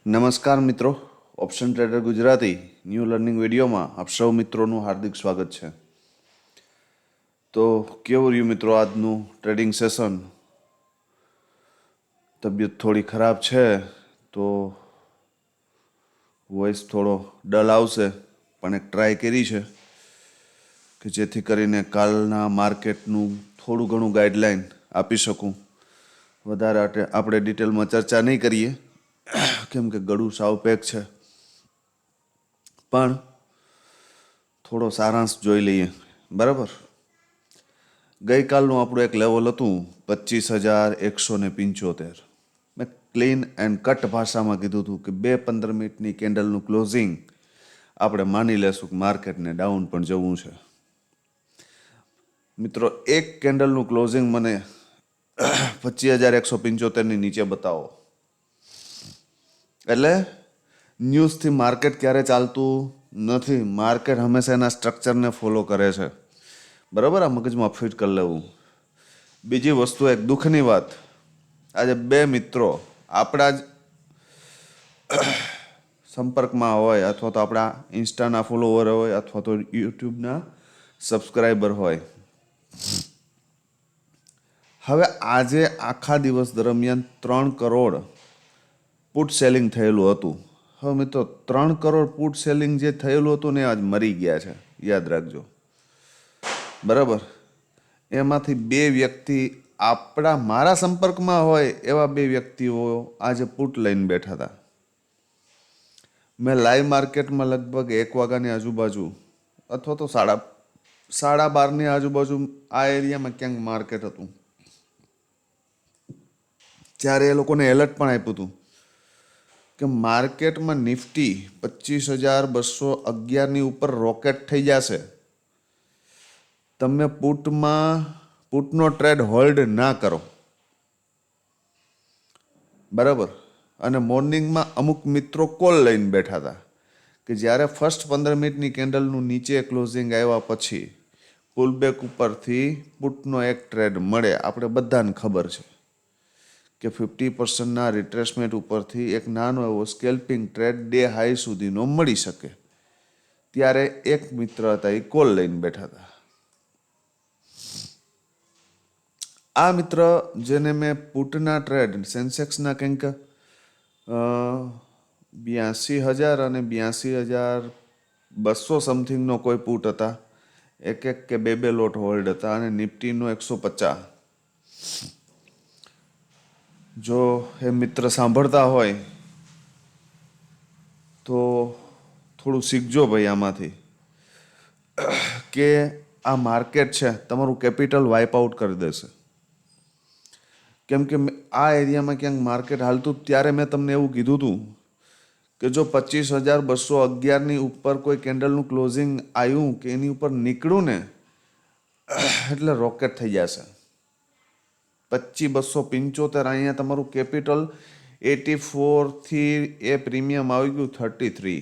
નમસ્કાર મિત્રો, option trader Gujarati new learning વિડીયોમાં આપ સૌ મિત્રોનું હાર્દિક સ્વાગત છે. તો કેવું રહ્યું મિત્રો આજનું ટ્રેડિંગ સેશન? તબિયત થોડી ખરાબ છે તો વોઇસ થોડો ડલ આવશે, પણ એક ટ્રાય કરી છે કે જેથી કરીને કાલના માર્કેટનું થોડું ઘણું ગાઈડલાઈન આપી શકું. વધારે આપણે ડિટેલમાં ચર્ચા નહીં કરીએ કેમ કે ગળું સાવ પેક છે, પણ થોડો સારાંશ જોઈ લઈએ. બરાબર, ગઈકાલનું આપણું એક લેવલ હતું 25,175. મેં ક્લીન એન્ડ કટ ભાષામાં કીધું હતું કે 2-15 મિનિટની કેન્ડલનું ક્લોઝિંગ આપણે માની લેશું કે માર્કેટને ડાઉન પણ જવું છે. મિત્રો, એક કેન્ડલનું ક્લોઝિંગ મને 25,175ની નીચે બતાવો. એટલે ન્યૂઝથી માર્કેટ ક્યારે ચાલતું નથી. માર્કેટ હંમેશા એના સ્ટ્રક્ચરને ફોલો કરે છે. બરાબર, આ મગજમાં ફિટ કરી લેવું. બીજી વસ્તુ, એક દુઃખની વાત, આજે 2 મિત્રો આપણા જ સંપર્કમાં હોય, અથવા તો આપણા ઇન્સ્ટાના ફોલોવર હોય, અથવા તો યુટ્યુબના સબસ્ક્રાઈબર હોય. હવે આજે આખા દિવસ દરમિયાન 3 કરોડ પુટ સેલિંગ થયેલું હતું. હવે મિત્રો, 3 કરોડ પુટ સેલિંગ જે થયેલું હતું ને આજ મરી ગયા છે, યાદ રાખજો. બરાબર, એમાંથી 2 વ્યક્તિ મારા સંપર્કમાં હોય એવા 2 વ્યક્તિઓ આજે પુટ લઈને બેઠા હતા. મેં લાઈવ માર્કેટમાં લગભગ 1 વાગ્યાની આજુબાજુ અથવા તો 12:30ની આજુબાજુ આ એરિયામાં ક્યાંક માર્કેટ હતું, ત્યારે એ લોકોને એલર્ટ પણ આપ્યું હતું કે માર્કેટમાં નિફ્ટી 25,211ની ઉપર રોકેટ થઈ જશે. તમે પુટનો ટ્રેડ હોલ્ડ ના કરો. બરાબર, અને મોર્નિંગમાં અમુક મિત્રો કોલ લઈને બેઠા હતા કે જ્યારે ફર્સ્ટ 15 મિનિટની કેન્ડલનું નીચે ક્લોઝિંગ આવ્યા પછી પુલબેક ઉપરથી પુટનો એક ટ્રેડ મળે. આપણે બધાને ખબર છે કે 50%ના રિટ્રેસમેન્ટ ઉપરથી એક નાનો એવો સ્કેલ્પિંગ ટ્રેડ ડે હાઈ સુધીનો મળી શકે. ત્યારે એક મિત્ર હતા, એ કોલ લઈને બેઠા હતા. આ મિત્ર જેને મેં પુટના ટ્રેડ સેન્સેક્સના કંઈક 82,000 અને 82,200 સમથિંગનો કોઈ પુટ હતા, એક કે બે લોટ હોલ્ડ હતા, અને નિફ્ટીનો 150. જો એ મિત્ર સાંભળતા હોય તો થોડું શીખજો ભાઈ આમાંથી, કે આ માર્કેટ છે તમારું કેપિટલ વાઇપ આઉટ કરી દેશે. કેમ કે આ એરિયામાં ક્યાંક માર્કેટ હાલતું ત્યારે મેં તમને એવું કીધું હતું કે જો 25,211ની ઉપર કોઈ કેન્ડલનું ક્લોઝિંગ આવ્યું કે એની ઉપર નીકળું ને એટલે રોકેટ થઈ જશે. 25,275 અહીંયા તમારું કેપિટલ 84થી એ પ્રીમિયમ આવી ગયું 33.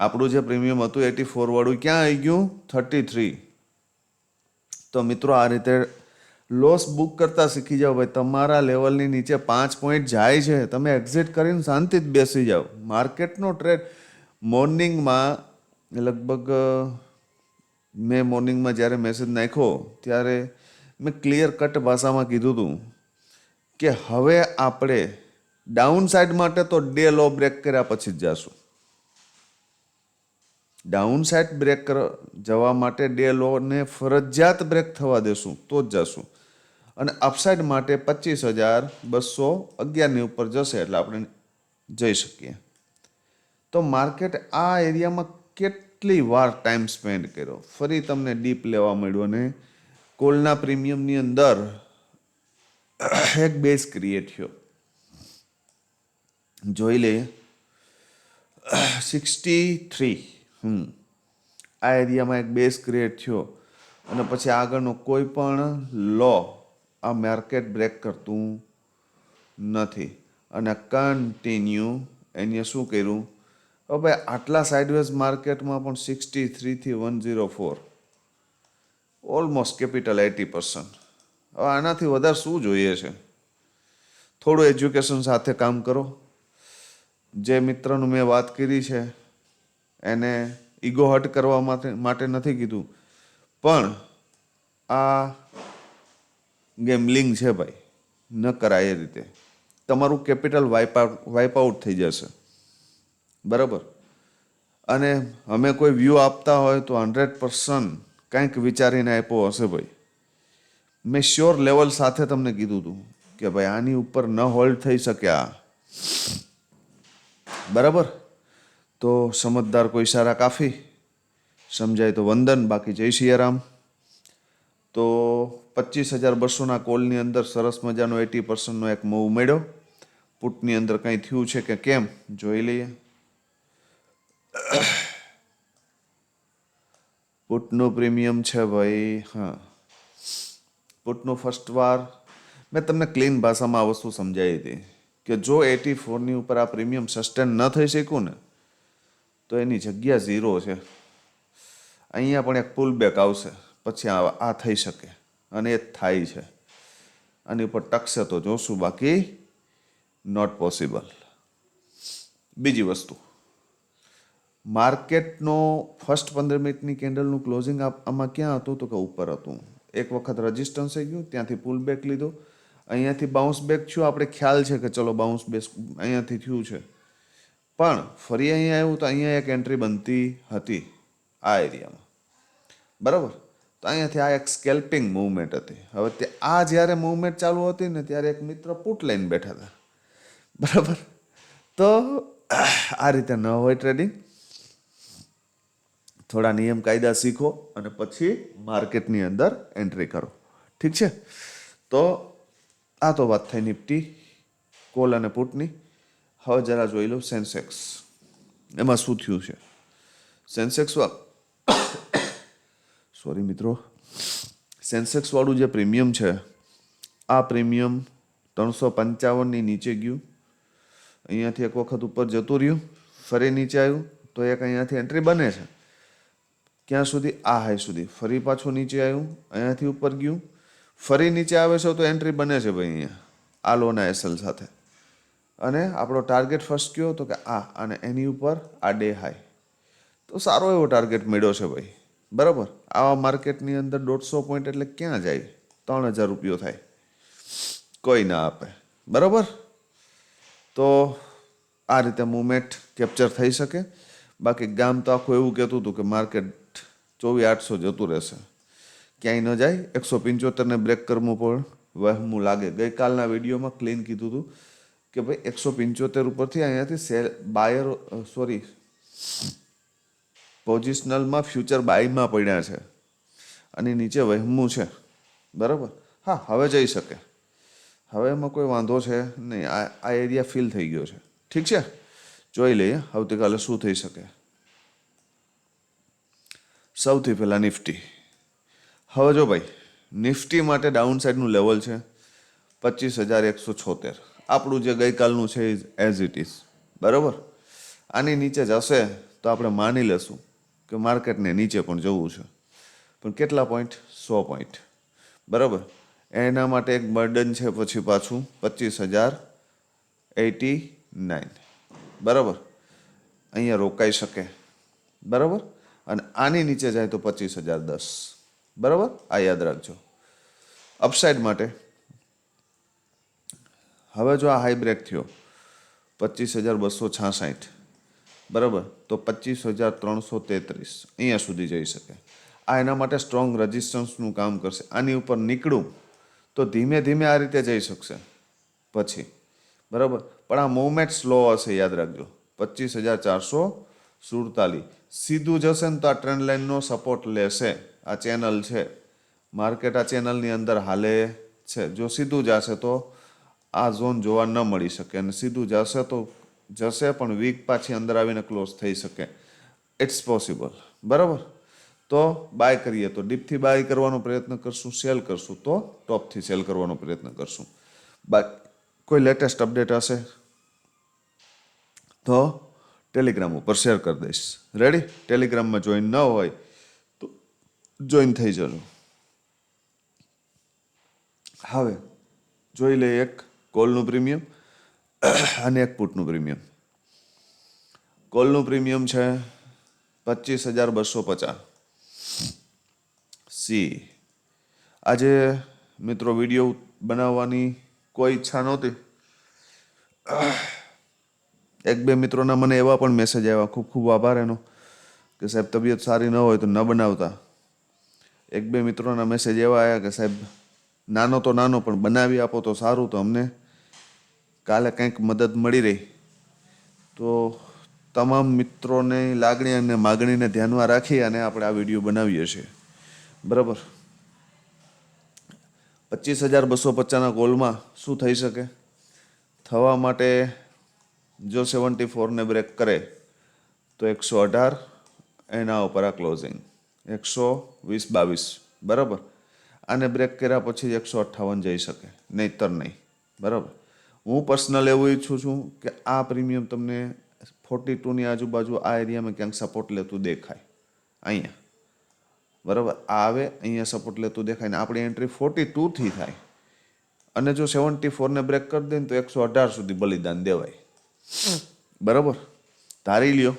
આપણું જે પ્રીમિયમ હતું 84 વાળું ક્યાં આવી ગયું? 33. તો મિત્રો, આ રીતે લોસ બુક કરતા શીખી જાઓ ભાઈ. તમારા લેવલની નીચે 5 પોઈન્ટ જાય છે, તમે એક્ઝિટ કરીને શાંતિથી બેસી જાઓ. માર્કેટનો ટ્રેડ મોર્નિંગમાં લગભગ મેં મોર્નિંગમાં જ્યારે મેસેજ નાખ્યો ત્યારે મેં ક્લિયર કટ ભાષામાં કીધું હતું કે હવે આપણે ડાઉન સાઇડ માટે તો ડે લો બ્રેક કર્યા પછી જ જશું. ડાઉન સાઇડ બ્રેક જવા માટે ડે લોને ફરજિયાત બ્રેક થવા દેશું તો જ જશું. અને અપસાઇડ માટે 25,211ની ઉપર જશે એટલે આપણે જઈ શકીએ. તો માર્કેટ આ એરિયામાં કેટલી વાર ટાઈમ સ્પેન્ડ કર્યો, ફરી તમને ડીપ લેવા મળ્યું, અને કોલના પ્રીમિયમની અંદર એક બેઝ ક્રિએટ થયો. જોઈ લઈએ 63. આ એરિયામાં એક બેઝ ક્રિએટ થયો, અને પછી આગળનો કોઈ પણ લો આ માર્કેટ બ્રેક કરતું નથી, અને કન્ટિન્યુ એને શું કર્યું? હવે આટલા સાઇડવેઝ માર્કેટમાં પણ 63થી 104, ઓલમોસ્ટ કેપિટલ 80%. હવે આનાથી વધારે શું જોઈએ છે? થોડું એજ્યુકેશન સાથે કામ કરો. જે મિત્રનું મેં વાત કરી છે એને ઈગો હર્ટ કરવા માટે નથી કીધું, પણ આ ગેમલિંગ છે ભાઈ, ન કરાય એ રીતે. તમારું કેપિટલ વાઇપ આઉટ થઈ જશે, બરાબર. અને અમે કોઈ વ્યૂ આપતા હોય તો 100% કંઈક વિચારીને આપ્યો હશે ભાઈ. મેં શ્યોર લેવલ સાથે તમને કીધું હતું કે ભાઈ આની ઉપર ન હોલ્ડ થઈ શકે આ, બરાબર. તો સમજદાર કોઈ સારા કાફી, સમજાય તો વંદન, બાકી જય સિયારામ. તો 25,200ના કોલની અંદર સરસ મજાનો 80%નો એક મૂવ મળ્યો. પુટની અંદર કંઈ થયું છે કે કેમ જોઈ લઈએ. પુટનું પ્રીમિયમ છે ભાઈ, હા, પુટનું ફર્સ્ટ વાર મેં તમને ક્લીન ભાષામાં આ વસ્તુ સમજાવી હતી કે જો 84ની ઉપર આ પ્રીમિયમ સસ્ટેન ન થઈ શક્યું ને તો એની જગ્યા 0 છે. અહીંયા પણ એક પુલ બેક આવશે, પછી આ થઈ શકે, અને એ જ થાય છે. આની ઉપર ટકશે તો જોશું, બાકી નોટ પોસિબલ. બીજી વસ્તુ, માર્કેટનો ફર્સ્ટ 15 મિનિટની કેન્ડલનું ક્લોઝિંગ આમાં ક્યાં હતું? તો કે ઉપર હતું. એક વખત રજિસ્ટન્સ થઈ ગયું, ત્યાંથી પુલ બેક લીધો, અહીંયાથી બાઉન્સ બેક થયું. આપણે ખ્યાલ છે કે ચલો બાઉન્સ બેક અહીંયાથી થયું છે, પણ ફરી અહીંયા આવ્યું તો અહીંયા એક એન્ટ્રી બનતી હતી આ એરિયામાં, બરાબર. તો અહીંયાથી આ એક સ્કેલ્પિંગ મૂવમેન્ટ હતી. હવે આ જ્યારે મૂવમેન્ટ ચાલુ હતી ને ત્યારે એક મિત્ર પુટ લઈને બેઠા હતા, બરાબર. તો આ રીતે ન હોય ટ્રેડિંગ. થોડા નિયમ કાયદા શીખો અને પછી માર્કેટની અંદર એન્ટ્રી કરો, ઠીક છે. તો આ તો વાત થઈ નિફ્ટી, કોલ અને પુટની. હવે જરા જોઈ લો સેન્સેક્સ, એમાં શું થયું છે. સેન્સેક્સ સોરી મિત્રો, સેન્સેક્સ વાળું જે પ્રીમિયમ છે, આ પ્રીમિયમ 355ની નીચે ગયું, અહીંયાથી એક વખત ઉપર જતું રહ્યું, ફરી નીચે આવ્યું તો એક અહીંયાથી એન્ટ્રી બને છે. ક્યાં સુધી? આ હાઈ સુધી. ફરી પાછું નીચે આવ્યું, અહીંયાથી ઉપર ગયું, ફરી નીચે આવે છે તો એન્ટ્રી બને છે ભાઈ અહીંયા આ લોના એસએલ સાથે. અને આપણો ટાર્ગેટ ફર્સ્ટ કયો તો કે આ, અને એની ઉપર આ ડે હાઈ. તો સારો એવો ટાર્ગેટ મળ્યો છે ભાઈ, બરાબર. આવા માર્કેટની અંદર 150 પોઈન્ટ એટલે ક્યાં જાય? 3,000 રૂપિયો થાય, કોઈ ના આપે, બરાબર. તો આ રીતે મુવમેન્ટ કેપ્ચર થઈ શકે. બાકી ગામ તો આખું એવું કહેતું હતું કે માર્કેટ 24,800 જતું રહેશે, ક્યાંય ન જાય. 175ને બ્રેક કરવું પણ વહેમું લાગે. ગઈકાલના વિડીયોમાં ક્લીન કીધું હતું કે ભાઈ 175 ઉપરથી અહીંયાથી પોઝિશનલમાં ફ્યુચર બાયમાં પડ્યા છે અને નીચે વહેમું છે, બરાબર. હા, હવે જઈ શકે, હવે એમાં કોઈ વાંધો છે નહીં. આ એરિયા ફિલ થઈ ગયો છે, ઠીક છે. જોઈ લઈએ આવતીકાલે શું થઈ શકે. સૌથી પહેલાં નિફ્ટી. હવે જો ભાઈ, નિફ્ટી માટે ડાઉન સાઇડનું લેવલ છે 25,176. આપણું જે ગઈકાલનું છે એઝ ઇટ ઇઝ, બરાબર. આની નીચે જશે તો આપણે માની લેશું કે માર્કેટને નીચે પણ જવું છે, પણ કેટલા પોઈન્ટ? 100 પોઈન્ટ, બરાબર. એના માટે એક બર્ડન છે પછી પાછું 25,089, બરાબર. અહીંયા રોકાઈ શકે, બરાબર. અને આની નીચે જાય તો 25,010, બરાબર. આ યાદ રાખજો. અપસાઇડ માટે હવે જો આ હાઈ બ્રેક થયો 25,266, બરાબર, તો 25,333 અહીંયા સુધી જઈ શકે. આ એના માટે સ્ટ્રોંગ રેઝિસ્ટન્સનું કામ કરશે. આની ઉપર નીકળું તો ધીમે ધીમે આ રીતે જઈ શકશે પછી, બરાબર. પણ આ મૂવમેન્ટ સ્લો હશે, યાદ રાખજો. 25,447 સીધું જશે ને તો આ ટ્રેન્ડ લાઇનનો સપોર્ટ લેશે. આ ચેનલ છે, માર્કેટ આ ચેનલની અંદર હાલે છે. જો સીધું જશે તો આ ઝોન જોવા ન મળી શકે, અને સીધું જશે તો જશે પણ વીક પાછી અંદર આવીને ક્લોઝ થઈ શકે. ઇટ્સ પોસિબલ, બરાબર. તો બાય કરીએ તો ડીપથી બાય કરવાનો પ્રયત્ન કરશું, સેલ કરશું તો ટોપથી સેલ કરવાનો પ્રયત્ન કરશું. કોઈ લેટેસ્ટ અપડેટ હશે તો ટેલિગ્રામ ઉપર શેર કરી દઈશ. રેડી? ટેલિગ્રામમાં જોઈન ન હોય તો જોઈન થઈ જજો. હવે જોઈ લઈએ એક કોલનું પ્રીમિયમ અને એક પુટનું પ્રીમિયમ. કોલનું પ્રીમિયમ છે 25,250. સી. આજે મિત્રો વિડીયો બનાવવાની કોઈ ઈચ્છા નહોતી. એક બે મિત્રોના મને એવા પણ મેસેજ આવ્યા, ખૂબ ખૂબ આભાર એનો, કે સાહેબ તબિયત સારી ન હોય તો ન બનાવતા. એક બે મિત્રોના મેસેજ એવા આવ્યા કે સાહેબ નાનો તો નાનો પણ બનાવી આપો તો સારું, તો અમને કાલે કંઈક મદદ મળી રહી. તો તમામ મિત્રોની લાગણી અને માગણીને ધ્યાનમાં રાખી અને આપણે આ વિડીયો બનાવીએ છીએ. બરાબર. 25,250ના કોલમાં શું થઈ શકે? થવા માટે જો 74ને બ્રેક કરે તો 118, એના ઉપર આ ક્લોઝિંગ 120-22. બરાબર. આને બ્રેક કર્યા પછી 158 જઈ શકે, નહીંતર નહીં. બરાબર. હું પર્સનલ એવું ઈચ્છું છું કે આ પ્રીમિયમ તમને 42ની આજુબાજુ આ એરિયામાં ક્યાંક સપોર્ટ લેતું દેખાય. અહીંયા બરાબર આ આવે, અહીંયા સપોર્ટ લેતું દેખાય ને આપણી એન્ટ્રી 42થી થાય. અને જો 74ને બ્રેક કરી દે ને તો 118 સુધી બલિદાન દેવાય. બરાબર. ધારી લ્યો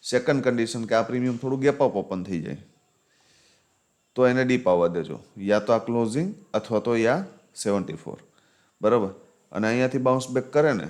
સેકન્ડ કન્ડિશન કે આ પ્રીમિયમ થોડું ગેપ અપ ઓપન થઈ જાય, તો એને ડીપ આવવા દેજો, યા તો આ ક્લોઝિંગ અથવા તો યા 74. બરાબર. અને અહીંયાથી બાઉન્સ બેક કરે ને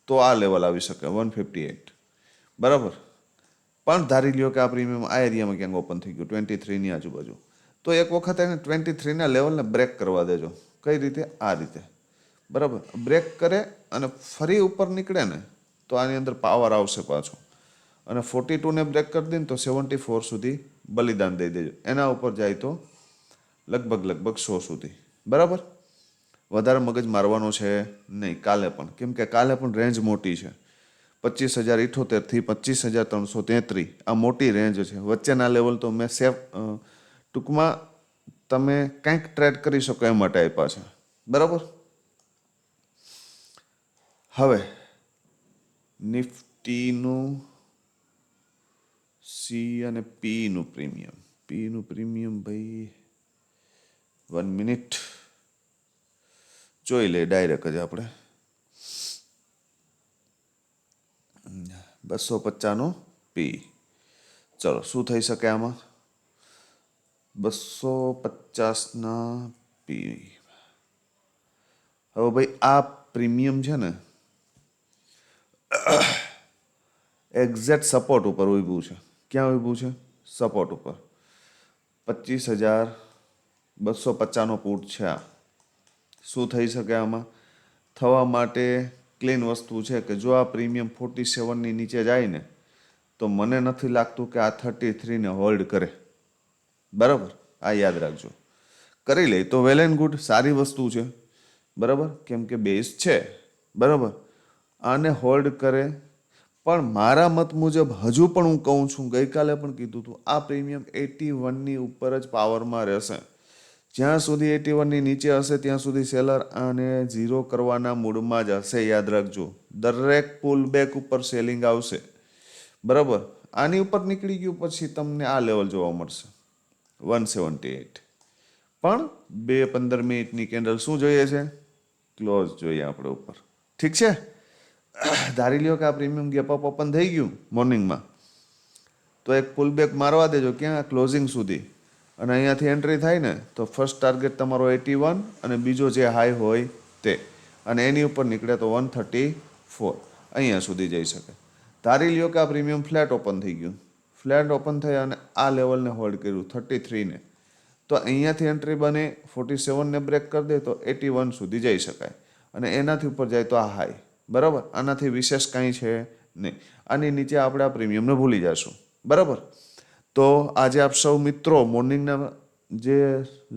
તો આ લેવલ આવી શકે 158. બરાબર. પણ ધારી લ્યો કે આ પ્રીમિયમ આ એરિયામાં ક્યાંક ઓપન થઈ ગયું 23ની આજુબાજુ, તો એક વખત એને 23ના લેવલને બ્રેક કરવા દેજો. કઈ રીતે? આ રીતે. બરાબર. બ્રેક કરે અને ફરી ઉપર નીકળે ને તો આની અંદર પાવર આવશે પાછો. અને 42ને બ્રેક કરી દે ને તો 74 સુધી બલિદાન દઈ દેજો. એના ઉપર જાય તો લગભગ 100 સુધી. બરાબર. વધારે મગજ મારવાનો છે નહીં કાલે પણ, કેમ કે કાલે પણ રેન્જ મોટી છે. 25,078થી 25,333 આ મોટી રેન્જ છે. વચ્ચેના લેવલ તો મેં ટૂંકમાં તમે કંઈક ટ્રેડ કરી શકો એ માટે આપ્યા છે. બરાબર. હવે નિફ્ટીનું સી અને પીનું પ્રીમિયમ ભાઈ 1 મિનિટ જોઈ લે ડાયરેક્ટ જ આપણે. 250નો પી. ચલો શું થઈ શકે આમાં? 250ના પી. હવે ભાઈ આ પ્રીમિયમ છે ને એક્ઝેક્ટ સપોર્ટ ઉપર ઊભું છે. ક્યાં ઊભું છે? સપોર્ટ ઉપર. 25,250નો પુટ છે આ. શું થઈ શકે આમાં? થવા માટે ક્લીન વસ્તુ છે કે જો આ પ્રીમિયમ 47ની નીચે જાય ને તો મને નથી લાગતું કે આ 33ને હોલ્ડ કરે. બરાબર. આ યાદ રાખજો. કરી લે તો વેલ એન્ડ ગુડ, સારી વસ્તુ છે. બરાબર. કેમ કે બેઝ છે. બરાબર. આને હોલ્ડ કરે. પણ મારા મત મુજબ હજુ પણ હું કહું છું, ગઈકાલે પણ કીધું હતું, આ પ્રીમિયમ 81ની ઉપર જ પાવરમાં રહેશે. જ્યાં સુધી 81ની નીચે હશે ત્યાં સુધી સેલર આને ઝીરો કરવાના મૂડમાં જ હશે. યાદ રાખજો. દરેક પુલ બેક ઉપર સેલિંગ આવશે. બરાબર. આની ઉપર નીકળી ગયું પછી તમને આ લેવલ જોવા મળશે 178. પણ 2-15 મિનિટની કેન્ડલ શું જોઈએ છે? ક્લોઝ જોઈએ આપણે ઉપર. ઠીક છે. ધારી લ્યો કે આ પ્રીમિયમ ગેપ અપ ઓપન થઈ ગયું મોર્નિંગમાં, તો એક પુલ બેક મારવા દેજો. ક્યાં? ક્લોઝિંગ સુધી. અને અહીંયાથી એન્ટ્રી થાય ને તો ફર્સ્ટ ટાર્ગેટ તમારો 81 અને બીજો જે હાઈ હોય તે, અને એની ઉપર નીકળે તો 134 અહીંયા સુધી જઈ શકે. ધારી લ્યો કે આ પ્રીમિયમ ફ્લેટ ઓપન થઈ ગયું. ફ્લેટ ઓપન થઈ અને આ લેવલને હોલ્ડ કર્યું 33ને, તો અહીંયાથી એન્ટ્રી બને 47ને બ્રેક કરી દે તો 81 સુધી જઈ શકાય. અને એનાથી ઉપર જાય તો આ હાઈ. બરાબર. આનાથી વિશેષ કાંઈ છે નહીં. આની નીચે આપણે આ પ્રીમિયમને ભૂલી જશું. બરાબર. તો આજે આપ સૌ મિત્રો મોર્નિંગના જે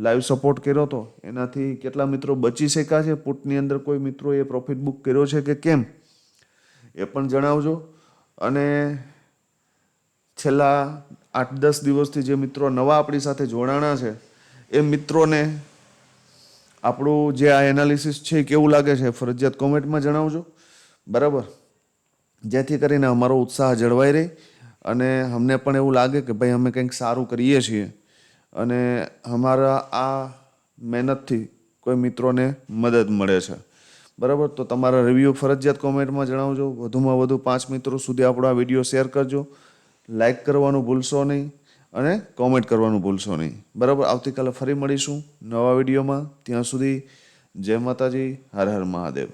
લાઈવ સપોર્ટ કર્યો હતો એનાથી કેટલા મિત્રો બચી શક્યા છે? પુટની અંદર કોઈ મિત્રોએ પ્રોફિટ બુક કર્યો છે કે કેમ એ પણ જણાવજો. અને છેલ્લા 8-10 દિવસથી જે મિત્રો નવા આપણી સાથે જોડાણા છે એ મિત્રોને આપણું જે આ એનાલિસિસ છે એ કેવું લાગે છે ફરજિયાત કોમેન્ટમાં જણાવજો. બરાબર. જેથી કરીને અમારો ઉત્સાહ જળવાઈ રહે અને અમને પણ એવું લાગે કે ભાઈ અમે કંઈક સારું કરીએ છીએ અને અમારા આ મહેનતથી કોઈ મિત્રોને મદદ મળે છે. બરાબર. તો તમારા રિવ્યૂ ફરજિયાત કોમેન્ટમાં જણાવજો. વધુમાં વધુ 5 મિત્રો સુધી આપણો આ વિડીયો શેર કરજો. લાઇક કરવાનું ભૂલશો નહીં અને કોમેન્ટ કરવાનું ભૂલશો નહીં. બરાબર. આવતીકાલે ફરી મળીશું નવા વિડીયોમાં. ત્યાં સુધી જય માતાજી, હર હર મહાદેવ.